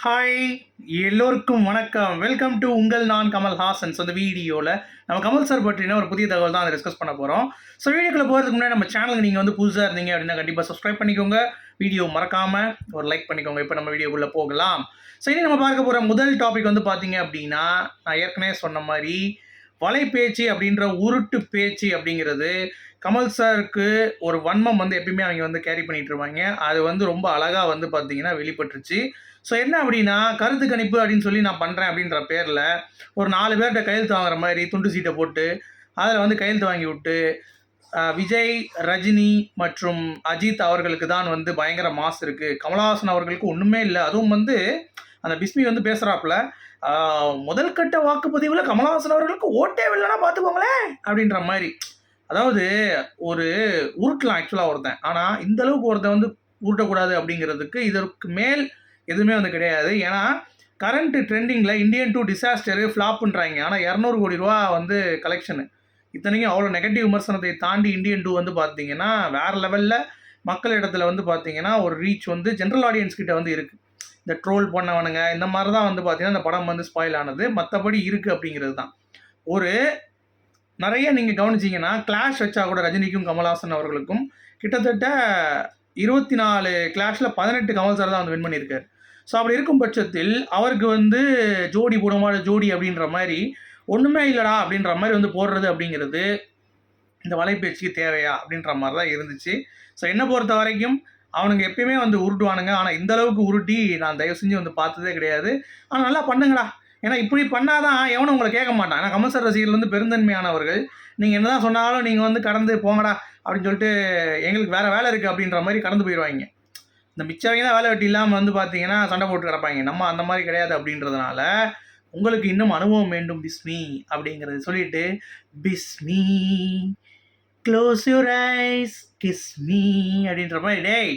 Hi எல்லோருக்கும் வணக்கம். Welcome to உங்கள் நான் கமல் ஹாசன். ஸோ இந்த வீடியோவில் நம்ம கமல் சார் பற்றின ஒரு புதிய தகவல் தான் அதை டிஸ்கஸ் பண்ண போகிறோம். ஸோ வீடியோக்குள்ளே போகிறதுக்கு முன்னாடி நம்ம சேனலுக்கு நீங்கள் வந்து புதுசாக இருந்தீங்க அப்படின்னா கண்டிப்பாக சப்ஸ்கிரைப் பண்ணிக்கோங்க. வீடியோ மறக்காமல் ஒரு லைக் பண்ணிக்கோங்க. இப்போ நம்ம வீடியோக்குள்ளே போகலாம். ஸோ இனி நம்ம பார்க்க போகிற முதல் டாபிக் வந்து பார்த்தீங்க அப்படின்னா, நான் ஏற்கனவே சொன்ன மாதிரி வலைப்பேச்சு அப்படின்ற உருட்டு பேச்சு அப்படிங்கிறது கமல் சாருக்கு ஒரு வன்மம் வந்து எப்பயுமே அவங்க வந்து கேரி பண்ணிட்டு இருப்பாங்க. அது வந்து ரொம்ப அழகாக வந்து பார்த்தீங்கன்னா வெளிப்பட்டுருச்சு. ஸோ என்ன அப்படின்னா, கருத்து கணிப்பு அப்படின்னு சொல்லி நான் பண்ணுறேன் அப்படின்ற பேரில் ஒரு 4 பேர்கிட்ட கையெழுத்து வாங்குற மாதிரி துண்டு சீட்டை போட்டு அதில் வந்து கையெழுத்து வாங்கி விட்டு விஜய், ரஜினி மற்றும் அஜித் அவர்களுக்கு தான் வந்து பயங்கர மாஸ் இருக்குது, கமலஹாசன் அவர்களுக்கு ஒன்றுமே இல்லை. அதுவும் வந்து அந்த பிஸ்மி வந்து பேசுகிறாப்புல, முதல் கட்ட வாக்குப்பதிவில் கமலஹாசன் அவர்களுக்கு ஓட்டே இல்லைன்னா பார்த்துக்கோங்களேன் அப்படின்ற மாதிரி. அதாவது ஒரு உருட்டலாம் ஆக்சுவலாக ஒருத்தன், ஆனால் இந்த அளவுக்கு ஒருத்தன் வந்து உருட்டக்கூடாது அப்படிங்கிறதுக்கு இதற்கு மேல் எதுவுமே வந்து கிடையாது. ஏன்னா கரண்ட் ட்ரெண்டிங்கில் இந்தியன் 2 டிசாஸ்டரு ஃப்ளாப்புன்றாங்க. ஆனால் 200 கோடி ரூபா வந்து கலெக்ஷனு. இத்தனைக்கும் அவ்வளோ நெகட்டிவ் விமர்சனத்தை தாண்டி இந்தியன் 2 வந்து பார்த்தீங்கன்னா வேறு லெவலில் மக்களிடத்தில் வந்து பார்த்தீங்கன்னா ஒரு ரீச் வந்து ஜென்ரல் ஆடியன்ஸ் கிட்ட வந்து இருக்குது. இந்த ட்ரோல் பண்ணவனுங்க இந்த மாதிரி தான் வந்து பார்த்தீங்கன்னா இந்த படம் வந்து ஸ்பாயில் ஆனது. மற்றபடி இருக்குது அப்படிங்கிறது தான். ஒரு நிறைய நீங்கள் கவனிச்சிங்கன்னா கிளாஷ் வச்சா கூட ரஜினிக்கும் கமல்ஹாசன் அவர்களுக்கும் கிட்டத்தட்ட 24 கிளாஷில் 18 கமல் சார் தான் வந்து வின் பண்ணியிருக்காரு. ஸோ அப்படி இருக்கும் பட்சத்தில் அவருக்கு வந்து ஜோடி போடுமாட ஜோடி அப்படின்ற மாதிரி ஒன்றுமே இல்லைடா அப்படின்ற மாதிரி வந்து போடுறது அப்படிங்கிறது இந்த வலைப்பேச்சுக்கு தேவையா அப்படின்ற மாதிரி தான் இருந்துச்சு. ஸோ என்னை பொறுத்த வரைக்கும் அவனுங்க எப்பயுமே வந்து உருட்டுவானுங்க. ஆனால் இந்த அளவுக்கு உருட்டி நான் தயவு செஞ்சு வந்து பார்த்ததே கிடையாது. ஆனால் நல்லா பண்ணுங்கடா, ஏன்னா இப்படி பண்ணாதான் எவனும் உங்களை கேட்க மாட்டான். ஏன்னா கமல் சார் ரசிகர்கள் வந்து பெருந்தன்மையானவர்கள். நீங்கள் என்ன தான் சொன்னாலும் நீங்கள் வந்து கடந்து போங்கடா அப்படின்னு சொல்லிட்டு எங்களுக்கு வேறு வேலை இருக்குது அப்படின்ற மாதிரி கடந்து போயிடுவாங்க. இந்த மிச்சவங்க தான் வேலை வெட்டி இல்லாமல் வந்து பார்த்தீங்கன்னா சண்டை போட்டு கிடப்பாங்க. நம்ம அந்த மாதிரி கிடையாது அப்படின்றதுனால உங்களுக்கு இன்னும் அனுபவம் வேண்டும் பிஸ்மி அப்படிங்கிறது சொல்லிட்டு, Bismi close your eyes kiss me அப்படின்ற மாதிரி, டேய்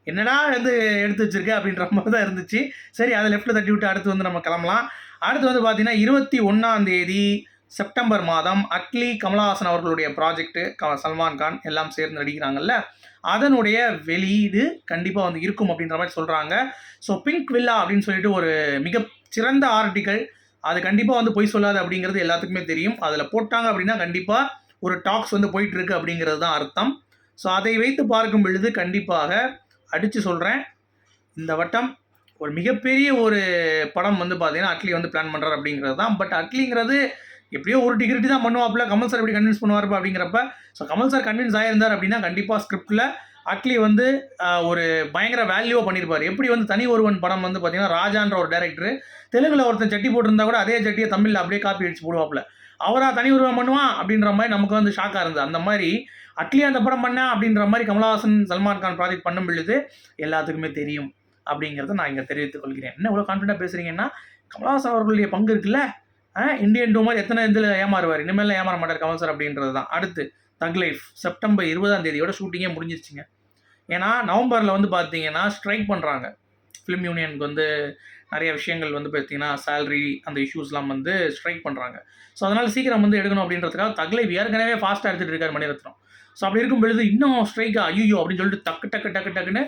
என்னடா வந்து எடுத்து வச்சிருக்க அப்படின்ற மாதிரி தான் இருந்துச்சு. சரி, அதை லெஃப்ட்டில் தட்டி விட்டு அடுத்து வந்து நம்ம கிளம்பலாம். அடுத்து வந்து பார்த்தீங்கன்னா 21 செப்டம்பர் மாதம் அட்லி கமலஹாசன் அவர்களுடைய ப்ராஜெக்ட்டு சல்மான் கான் எல்லாம் சேர்ந்து நடிக்கிறாங்கல்ல, அதனுடைய வெளியீடு கண்டிப்பாக வந்து இருக்கும் அப்படின்ற மாதிரி சொல்கிறாங்க. ஸோ பிங்க் வில்லா அப்படின்னு சொல்லிட்டு ஒரு மிக சிறந்த ஆர்டிக்கல், அது கண்டிப்பாக வந்து பொய் சொல்லாது அப்படிங்கிறது எல்லாத்துக்குமே தெரியும். அதில் போட்டாங்க அப்படின்னா கண்டிப்பாக ஒரு டாக்ஸ் வந்து போயிட்டுருக்கு அப்படிங்கிறது தான் அர்த்தம். ஸோ அதை வைத்து பார்க்கும் பொழுது கண்டிப்பாக அடித்து சொல்கிறேன், இந்த வட்டம் ஒரு மிகப்பெரிய ஒரு படம் வந்து பார்த்தீங்கன்னா அட்லி வந்து பிளான் பண்ணுறாரு அப்படிங்கிறது தான். பட் அட்லிங்கிறது எப்படியோ ஒரு டிகிரிட்டி தான் பண்ணுவாப்புல, கமல் சார் எப்படி கன்வின்ஸ் பண்ணுவார்ப்பா அப்படிங்கிறப்ப. ஸோ கமல் சார் கன்வின்ஸ் ஆகியிருந்தார் அப்படின்னா கண்டிப்பாக ஸ்கிரிப்டில் அட்லி வந்து ஒரு பயங்கர வேல்யூவாக பண்ணியிருப்பார். எப்படி வந்து தனி ஒருவன் படம் வந்து பார்த்தீங்கன்னா ராஜான்ற ஒரு டேரக்டர் தெலுங்கில் ஒருத்தன் சட்டி போட்டிருந்தா கூட அதே சட்டியை தமிழில் அப்படியே காப்பி அடிச்சு போடுவாப்புல. அவராக தனி ஒருவன் பண்ணுவான் அப்படின்ற மாதிரி நமக்கு வந்து ஷாக்காக இருந்தது. அந்த மாதிரி அட்லி அந்த படம் பண்ணேன் அப்படின்ற மாதிரி கமலஹாசன் சல்மான் கான் ப்ராஜெக்ட் பண்ணும் பொழுது எல்லாத்துக்குமே தெரியும் அப்படிங்கிறத நான் இங்கே தெரிவித்துக் கொள்கிறேன். என்ன இவ்வளோ கான்ஃபிடென்ட்டாக பேசுகிறீங்கன்னா, கமலஹாசன் அவர்களுடைய பங்கு இருக்குல்ல, இந்தியன் 2 மாதிரி எத்தனை இதில் ஏமாறுவார், இனிமேல் ஏமாற மாட்டார் கமல் சார் அப்படின்றது தான். அடுத்து தக் லைஃப் செப்டம்பர் 20 ஷூட்டிங்கே முடிஞ்சிருச்சுங்க. ஏன்னா நவம்பரில் வந்து பார்த்தீங்கன்னா ஸ்ட்ரைக் பண்ணுறாங்க. ஃபிலிம் யூனியனுக்கு வந்து நிறைய விஷயங்கள் வந்து பார்த்தீங்கன்னா சேலரி அந்த இஷ்யூஸ்லாம் வந்து ஸ்ட்ரைக் பண்ணுறாங்க. ஸோ அதனால் சீக்கிரம் வந்து எடுக்கணும் அப்படின்றதுக்காக தக் லைஃப் ஏற்கனவே ஃபாஸ்ட்டாக எடுத்துகிட்டு இருக்கார் மணிரத்னம். ஸோ அப்படி இருக்கும் பொழுது இன்னும் ஸ்ட்ரைக்கா ஐயோ அப்படின்னு சொல்லிட்டு டக்குன்னு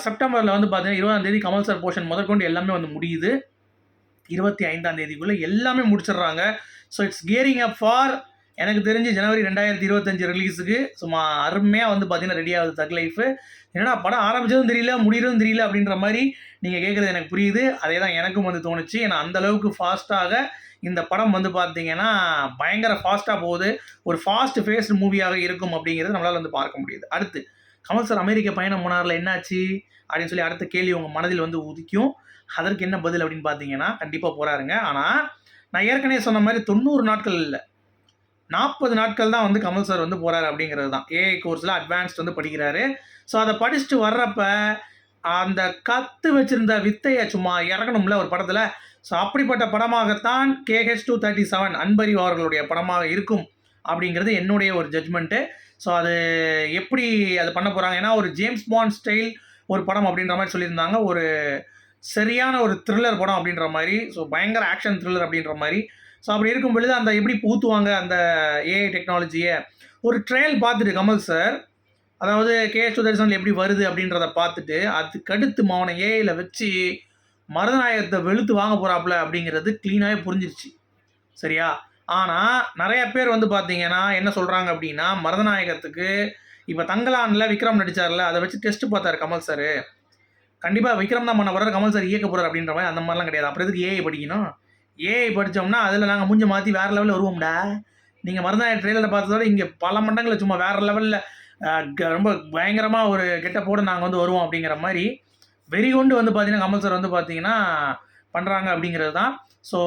செப்டம்பரில் வந்து பார்த்தீங்கன்னா 20 கமல் சார் போர்ஷன் முதற்கொண்டு எல்லாமே வந்து முடியுது. 25 எல்லாமே முடிச்சிடுறாங்க. So it's gearing up for எனக்கு தெரிஞ்சு ஜனவரி 2025 ரிலீஸுக்கு சும்மா அருமையாக வந்து பார்த்தீங்கன்னா ரெடி ஆகுது தக் லைஃபு. என்னடா படம் ஆரம்பித்ததும் தெரியல முடிகிறதும் தெரியல அப்படின்ற மாதிரி நீங்கள் கேட்குறது எனக்கு புரியுது. அதே தான் எனக்கும் வந்து தோணுச்சு. ஏன்னா அந்தளவுக்கு ஃபாஸ்ட்டாக இந்த படம் வந்து பார்த்தீங்கன்னா பயங்கர ஃபாஸ்ட்டாக போகுது. ஒரு ஃபாஸ்ட் ஃபேஸ்டு மூவியாக இருக்கும் அப்படிங்கிறது நம்மளால் வந்து பார்க்க முடியுது. அடுத்து கமல் சார் அமெரிக்க பயணம் போனார்ல, என்னாச்சு அப்படின்னு சொல்லி அடுத்த கேள்வி உங்கள் மனதில் வந்து உதிக்கும். அதற்கு என்ன பதில் அப்படின்னு பார்த்தீங்கன்னா கண்டிப்பாக போகிறாருங்க. ஆனால் நான் ஏற்கனவே சொன்ன மாதிரி 90 நாட்கள் இல்லை, 40 நாட்கள் தான் வந்து கமல் சார் வந்து போகிறாரு அப்படிங்கிறது தான். ஏஐ கோர்ஸில் அட்வான்ஸ்ட் வந்து படிக்கிறாரு. ஸோ அதை படிச்சுட்டு வர்றப்ப அந்த கற்று வச்சுருந்த வித்தையை சும்மா இறக்கணும்ல ஒரு படத்தில். ஸோ அப்படிப்பட்ட படமாகத்தான் KH 237 அன்பறிவு அவர்களுடைய படமாக இருக்கும் அப்படிங்கிறது என்னுடைய ஒரு ஜட்ஜ்மெண்ட்டு. ஸோ அது எப்படி அது பண்ண போகிறாங்க, ஏன்னா ஒரு ஜேம்ஸ் பாண்ட் ஸ்டைல் ஒரு படம் அப்படின்ற மாதிரி சொல்லியிருந்தாங்க. ஒரு சரியான ஒரு த்ரில்லர் படம் அப்படின்ற மாதிரி, ஸோ பயங்கர ஆக்ஷன் த்ரில்லர் அப்படின்ற மாதிரி. ஸோ அப்படி இருக்கும் பொழுது அந்த எப்படி பூத்துவாங்க அந்த ஏஐ டெக்னாலஜியை ஒரு ட்ரையல் பார்த்துட்டு கமல் சார், அதாவது KH 237 எப்படி வருது அப்படின்றத பார்த்துட்டு அதுக்கடுத்து அவனை ஏஐயில் வச்சு மருதநாயகத்தை வெளுத்து வாங்க போகிறாப்புல அப்படிங்கிறது க்ளீனாகவே புரிஞ்சிருச்சு. சரியா? ஆனால் நிறைய பேர் வந்து பார்த்தீங்கன்னா என்ன சொல்கிறாங்க அப்படின்னா, மருதநாயகத்துக்கு இப்போ தங்கலானில் விக்ரம் நடித்தார்ல, அதை வச்சு டெஸ்ட் பார்த்தாரு கமல் சார். கண்டிப்பாக விக்ரம் தான் பண்ண போகிறார், கமல் சார் இயக்க போகிறார் அப்படின்ற மாதிரி. அந்த மாதிரிலாம் கிடையாது. அப்புறம் எதுக்கு ஏஐ படிக்கணும்? ஏஐ படித்தோம்னா அதில் நாங்கள் மூஞ்ச மாற்றி வேறு லெவலில் வருவோம்டா. நீங்கள் மருதநாயகர் ட்ரெயிலரில் பார்த்ததோட இங்கே பல மண்டங்களில் சும்மா வேறு லெவலில் ரொம்ப பயங்கரமாக ஒரு கெட்டப்போடு நாங்கள் வந்து வருவோம் அப்படிங்கிற மாதிரி வெறி கொண்டு வந்து பார்த்தீங்கன்னா கமல் சார் வந்து பார்த்தீங்கன்னா பண்ணுறாங்க அப்படிங்கிறது தான். ஸோ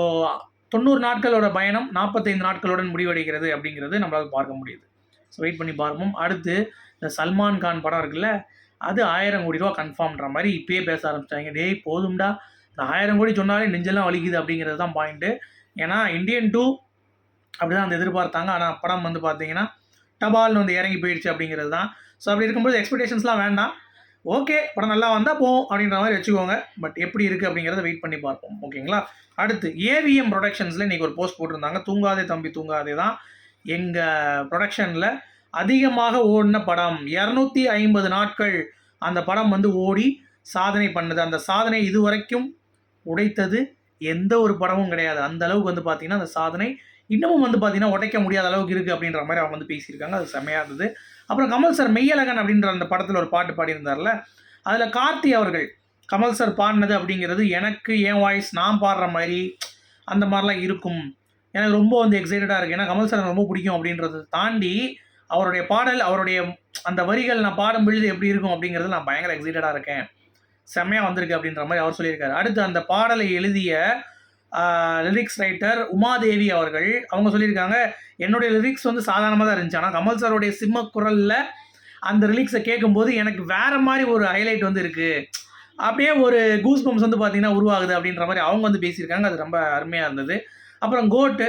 90 நாட்களோட பயணம் 45 நாட்களுடன் முடிவடைகிறது அப்படிங்கிறது நம்மளால் பார்க்க முடியுது. ஸோ வெயிட் பண்ணி பார்ப்போம். அடுத்து இந்த சல்மான் கான் படம் இருக்குல்ல, அது 1000 கோடி ரூபா கன்ஃபார்ம்ன்ற மாதிரி இப்பயே பேச ஆரம்பிச்சிட்டாங்க. டேய் போதும்டா, இந்த 1000 கோடி சொன்னாலே நெஞ்செல்லாம் வலிக்குது அப்படிங்கிறது தான் பாயிண்ட்டு. ஏன்னா இந்தியன் 2 அப்படி தான் வந்து எதிர்பார்த்தாங்க. ஆனால் படம் வந்து பார்த்தீங்கன்னா டபால்னு வந்து இறங்கி போயிடுச்சு அப்படிங்கிறது தான். ஸோ அப்படி இருக்கும்போது எக்ஸ்பெக்டேஷன்ஸ்லாம் வேண்டாம். ஓகே, படம் நல்லா வந்தால் போகும் அப்படின்ற மாதிரி வச்சுக்கோங்க. பட் எப்படி இருக்குது அப்படிங்கிறத வெயிட் பண்ணி பார்ப்போம். ஓகேங்களா? அடுத்து ஏவிஎம் ப்ரொடக்ஷன்ஸில் இன்றைக்கி ஒரு போஸ்ட் போட்டிருந்தாங்க. தூங்காதே தம்பி தூங்காதே தான் எங்கள் ப்ரொடக்ஷனில் அதிகமாக ஓடின படம். 250 நாட்கள் அந்த படம் வந்து ஓடி சாதனை பண்ணுது. அந்த சாதனை இதுவரைக்கும் உடைத்தது எந்த ஒரு படமும் கிடையாது. அந்த அளவுக்கு வந்து பார்த்திங்கன்னா அந்த சாதனை இன்னமும் வந்து பார்த்திங்கன்னா உடைக்க முடியாத அளவுக்கு இருக்குது அப்படின்ற மாதிரி அவங்க வந்து பேசியிருக்காங்க. அது செம்மையாக இருந்தது. அப்புறம் கமல் சார் மெய்யழகன் அப்படின்ற அந்த படத்தில் ஒரு பாட்டு பாடியிருந்தார்ல, அதில் கார்த்தி அவர்கள் கமல் சார் பாடினது அப்படிங்கிறது எனக்கு என் வாய்ஸ் நான் பாடுற மாதிரி அந்த மாதிரிலாம் இருக்கும். எனக்கு ரொம்ப வந்து எக்ஸைட்டடாக இருக்குது. ஏன்னா கமல் சார் ரொம்ப பிடிக்கும் அப்படின்றத தாண்டி அவருடைய பாடல், அவருடைய அந்த வரிகள் நான் பாடும் பொழுது எப்படி இருக்கும் அப்படிங்கிறது நான் பயங்கர எக்ஸைட்டடாக இருக்கேன். செம்மையாக வந்திருக்கு அப்படின்ற மாதிரி அவர் சொல்லியிருக்காரு. அடுத்து அந்த பாடலை எழுதிய லிரிக்ஸ் ரைட்டர் உமாதேவி அவர்கள் அவங்க சொல்லியிருக்காங்க, என்னுடைய லிரிக்ஸ் வந்து சாதாரணமாக தான் இருந்துச்சு. ஆனால் கமல் சாருடைய சிம்ம குரலில் அந்த லிரிக்ஸை கேட்கும்போது எனக்கு வேறு மாதிரி ஒரு ஹைலைட் வந்து இருக்குது. அப்படியே ஒரு கூஸ் பம்ப்ஸ் வந்து பார்த்திங்கன்னா உருவாகுது அப்படின்ற மாதிரி அவங்க வந்து பேசியிருக்காங்க. அது ரொம்ப அருமையாக இருந்தது. அப்புறம் கோட்டு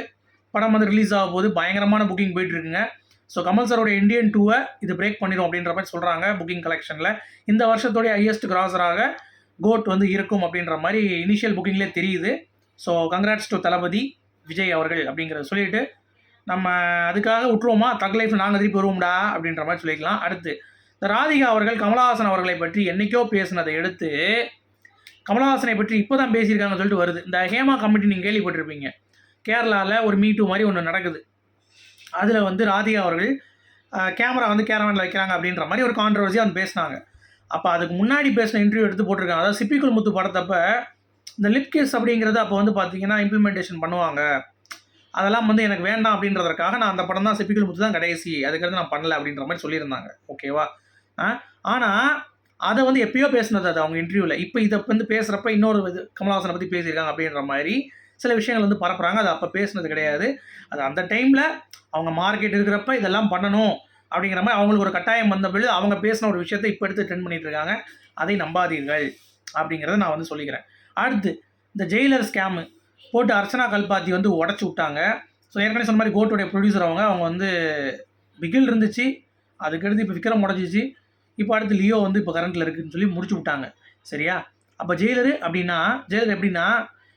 படம் வந்து ரிலீஸ் ஆக போது பயங்கரமான புக்கிங் போயிட்டுருக்குங்க. ஸோ கமல் சாரோட இந்தியன் 2 இது பிரேக் பண்ணிடும் அப்படின்ற மாதிரி சொல்கிறாங்க புக்கிங் கலெக்ஷனில். இந்த வருஷத்தோடைய ஹையஸ்ட் கிராஸராக கோட் வந்து இருக்கும் அப்படின்ற மாதிரி இனிஷியல் புக்கிங்லேயே தெரியுது. ஸோ கங்க்ராட்ஸ் டு தளபதி விஜய் அவர்கள் அப்படிங்கிறத சொல்லிவிட்டு நம்ம அதுக்காக விட்டுருவோமா, தக் லைஃப் நாங்கள் திருப்பி வருவோம்டா அப்படின்ற மாதிரி சொல்லிக்கலாம். அடுத்து இந்த ராதிகா அவர்கள் கமலஹாசன் அவர்களை பற்றி என்றைக்கோ பேசினதை எடுத்து கமலஹாசனை பற்றி இப்போ தான் பேசியிருக்காங்கன்னு சொல்லிட்டு வருது. இந்த ஹேமா கமிட்டி நீங்கள் கேள்விப்பட்டிருப்பீங்க. கேரளாவில் ஒரு மீ டூ மாதிரி ஒன்று நடக்குது. அதில் வந்து ராதிகா அவர்கள் கேமரா வந்து கேரவானில் வைக்கிறாங்க அப்படின்ற மாதிரி ஒரு கான்ட்ரவர்சியாக வந்து பேசினாங்க. அப்போ அதுக்கு முன்னாடி பேசின இன்டர்வியூ எடுத்து போட்டிருக்காங்க. அதாவது சிப்பிக்குள் முத்து படத்தப்போ இந்த லிப் கேஸ் அப்படிங்கிறது அப்போ வந்து பார்த்தீங்கன்னா இம்ப்ளிமெண்டேஷன் பண்ணுவாங்க. அதெல்லாம் வந்து எனக்கு வேண்டாம் அப்படின்றதுக்காக நான் அந்த படம் தான் சிப்பிக்குள் முத்து தான் கடைசி, அதுக்கடுத்து நான் பண்ணல அப்படின்ற மாதிரி சொல்லியிருந்தாங்க. ஓகேவா? ஆனால் அதை வந்து எப்பயோ பேசினது அது அவங்க இன்டர்வியூவில். இப்போ இதை வந்து பேசுகிறப்ப இன்னொரு இது கமலஹாசனை பற்றி பேசியிருக்காங்க அப்படின்ற மாதிரி சில விஷயங்கள் வந்து பரப்புகிறாங்க. அது அப்போ பேசுனது கிடையாது. அது அந்த டைமில் அவங்க மார்க்கெட் இருக்கிறப்ப இதெல்லாம் பண்ணணும் அப்படிங்கிற மாதிரி அவங்களுக்கு ஒரு கட்டாயம் வந்த பொழுது அவங்க பேசின ஒரு விஷயத்தை இப்போ எடுத்து ட்ரெண்ட் பண்ணிகிட்டு இருக்காங்க. அதை நம்பாதீர்கள் அப்படிங்கிறத நான் வந்து சொல்லிக்கிறேன். அடுத்து இந்த ஜெயிலர் ஸ்கேமு போட்டு அர்ச்சனா கல்பாத்தி வந்து உடச்சி விட்டாங்க. ஸோ ஏற்கனவே சொன்ன மாதிரி கோட்டுடைய ப்ரொடியூசர் அவங்க வந்து பிகில் இருந்துச்சு, அதுக்கடுத்து இப்போ விக்ரம் உடச்சிச்சு, இப்போ அடுத்து லியோ வந்து இப்போ கரண்ட்டில் இருக்குதுன்னு சொல்லி முடிச்சு விட்டாங்க. சரியா? அப்போ ஜெயிலர் எப்படின்னா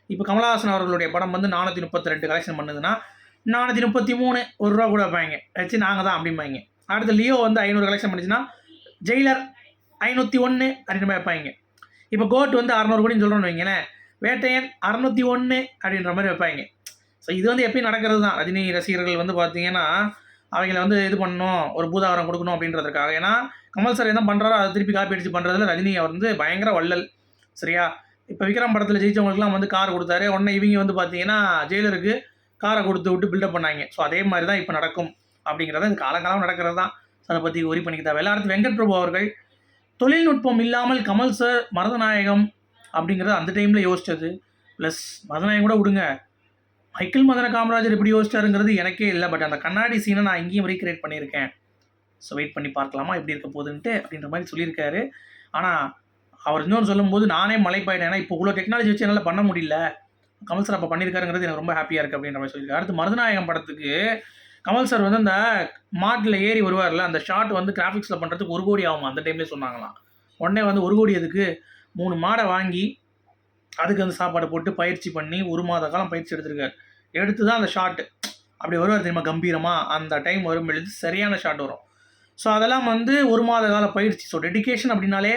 இப்போ கமலஹாசன் அவர்களுடைய படம் வந்து 432 கலெக்ஷன் பண்ணுதுன்னா 433 1 ரூபா கூட வைப்பாங்க, வச்சு நாங்கள் தான் அப்படிம்பாங்க. அடுத்து லியோ வந்து 500 கலெக்ஷன் பண்ணிச்சுன்னா ஜெயிலர் 501 அப்படின்ற மாதிரி வைப்பாங்க. இப்போ கோட் வந்து 600 கோடின்னு சொல்கிறோன்னு வைங்களேன், வேட்டையன் 601 அப்படின்ற மாதிரி வைப்பாங்க. ஸோ இது வந்து எப்பயும் நடக்கிறது தான். ரஜினி ரசிகர்கள் வந்து பார்த்தீங்கன்னா அவங்கள வந்து இது பண்ணணும், ஒரு பூதாகரம் கொடுக்கணும் அப்படின்றதுக்காக. ஏன்னா கமல் சார் என்ன பண்ணுறாரோ அதை திருப்பி காப்பி அடிச்சு பண்ணுறதுல ரஜினி அவர் வந்து பயங்கர வள்ளல். சரியா? இப்போ விக்ரம் படத்தில் ஜெயிச்சவங்களுக்குலாம் வந்து கார் கொடுத்தாரு. உடனே இவங்க வந்து பார்த்தீங்கன்னா ஜெயிலருக்கு காரை கொடுத்து விட்டு பில்டப் பண்ணாங்க. ஸோ அதே மாதிரி தான் இப்போ நடக்கும் அப்படிங்கிறத இது காலங்காலம் நடக்கிறது தான். அதை பற்றி ஒரி பண்ணிக்க தேவையில்லை. அடுத்து வெங்கட் பிரபு அவர்கள் தொழில்நுட்பம் இல்லாமல் கமல் சார் மருதநாயகம் அப்படிங்கிறது அந்த டைமில் யோசித்தது. ப்ளஸ் மருதநாயகம் கூட விடுங்க, மைக்கேல் மதன காமராஜர் எப்படி யோசிச்சாருங்கிறது எனக்கே இல்லை. பட் அந்த கண்ணாடி சீனை நான் இங்கேயும் ரீக்ரியேட் பண்ணியிருக்கேன். ஸோ வெயிட் பண்ணி பார்க்கலாமா எப்படி இருக்க போகுதுன்ட்டு அப்படின்ற மாதிரி சொல்லியிருக்காரு. ஆனால் அவர் இன்னொன்று சொல்லும்போது நானே மலைப்பாயிட்டேன். ஏன்னா இப்போ இவ்வளோ டெக்னாலஜி வச்சு என்னால் பண்ண முடியல, கமல் சார் அப்போ பண்ணியிருக்காருங்கிறது எனக்கு ரொம்ப ஹாப்பியாக இருக்குது அப்படின்ற மாதிரி சொல்லியிருக்காரு. அடுத்து மருதநாயகம் படத்துக்கு கமல் சார் வந்து அந்த மாட்டில் ஏறி வருவார்ல, அந்த ஷாட் வந்து கிராஃபிக்ஸில் பண்ணுறதுக்கு 1 கோடி ஆகும் அந்த டைம்லேயே சொன்னாங்களாம். உடனே வந்து 1 கோடி அதுக்கு 3 மாடை வாங்கி அதுக்கு வந்து சாப்பாடு போட்டு பயிற்சி பண்ணி 1 மாத காலம் பயிற்சி எடுத்திருக்காரு. எடுத்து தான் அந்த ஷாட்டு அப்படி வருவார் தெரியுமா, கம்பீரமாக அந்த டைம் வரும் பொழுது சரியான ஷாட் வரும். ஸோ அதெல்லாம் வந்து 1 மாத கால பயிற்சி. ஸோ டெடிக்கேஷன் அப்படின்னாலே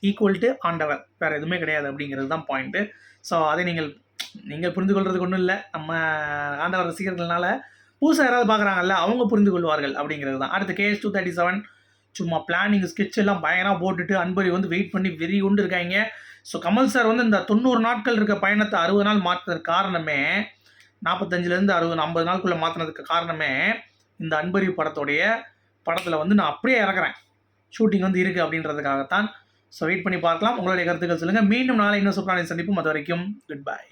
ஈக்குவல் டு ஆண்டவர். வேறு எதுவுமே கிடையாது அப்படிங்கிறது தான் பாயிண்ட்டு. ஸோ அதை நீங்கள் புரிந்து கொள்றதுக்கு ஒன்றும் இல்லை. நம்ம ஆண்டவர் ரசிகர்கள்னால புதுசாக யாராவது பார்க்குறாங்கல்ல, அவங்க புரிந்து கொள்வார்கள் அப்படிங்கிறது தான். அடுத்து KS237 சும்மா பிளானிங் ஸ்கெட்ச் எல்லாம் பயங்கரமாக போட்டுட்டு அன்பரி வந்து வெயிட் பண்ணி வெறி கொண்டு இருக்காங்க. ஸோ கமல் சார் வந்து இந்த 90 நாட்கள் இருக்க பயணத்தை 60 நாள் மாற்றுறதுக்கு காரணமே, 45லேருந்து 60 50 நாளுக்குள்ளே மாற்றினதுக்கு காரணமே இந்த அன்பரி படத்தில் வந்து நான் அப்படியே இறக்குறேன், ஷூட்டிங் வந்து இருக்குது அப்படின்றதுக்காகத்தான். ஸோ வெயிட் பண்ணி பார்க்கலாம். உங்களுடைய கருத்துக்கள் சொல்லுங்கள். மீண்டும் நாளை இன்னும் சூப்பரான சந்திப்போம். அது வரைக்கும் குட் பை.